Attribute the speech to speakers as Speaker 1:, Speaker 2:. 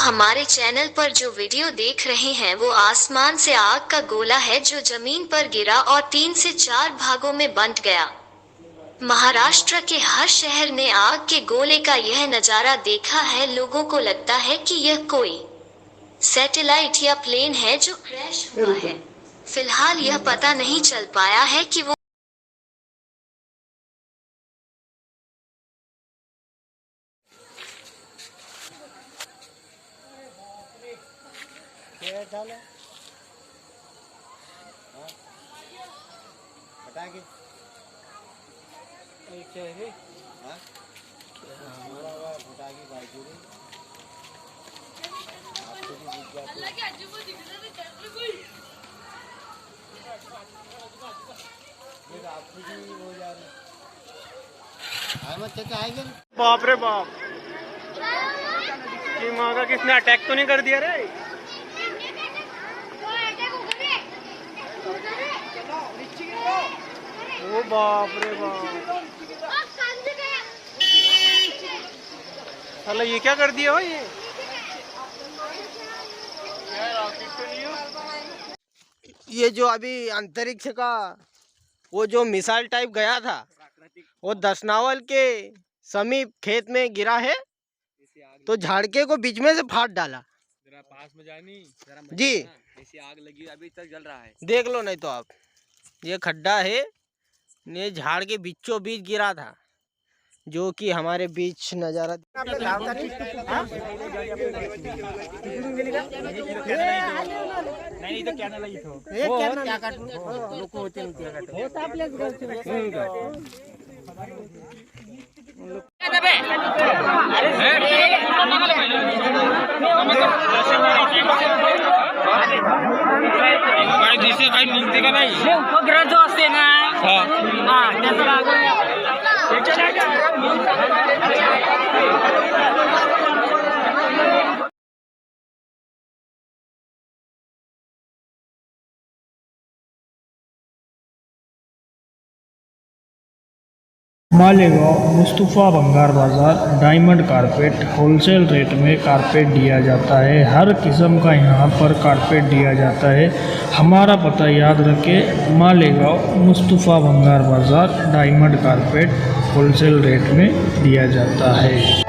Speaker 1: हमारे चैनल पर जो वीडियो देख रहे हैं वो आसमान से आग का गोला है जो जमीन पर गिरा और 3 से 4 भागों में बंट गया। महाराष्ट्र के हर शहर ने आग के गोले का यह नजारा देखा है। लोगों को लगता है कि यह कोई सैटेलाइट या प्लेन है जो क्रैश हुआ है। फिलहाल यह पता नहीं चल पाया है कि वो
Speaker 2: बाप रे बाप, की माँ का किसने अटैक तो नहीं कर दिया रे? ओ बाप रे बाप, साला ये क्या कर दिया हो?
Speaker 3: ये जो अभी अंतरिक्ष का वो जो मिसाइल टाइप गया था वो दसनावल के समीप खेत में गिरा है, तो झाड़के को बीच में से फाड़ डाला।
Speaker 2: जरा पास में जानी
Speaker 3: जी,
Speaker 2: ऐसी आग लगी अभी तक जल रहा है,
Speaker 3: देख लो नहीं तो आप। ये खड्डा है, ये झाड़ के बीचों बीच गिरा था, जो कि हमारे बीच नजारा।
Speaker 2: नहीं तो क्या ना लगी तो काही निघते का नाही? उपग्रह जो असते ना त्याचं
Speaker 4: मालेगांव मुस्तफ़ा भंगार बाज़ार डायमंड कारपेट होलसेल रेट में कारपेट दिया जाता है। हर किस्म का यहाँ पर कारपेट दिया जाता है। हमारा पता याद रखें, मालेगांव मुस्तफ़ा भंगार बाज़ार डायमंड कारपेट होलसेल रेट में दिया जाता है।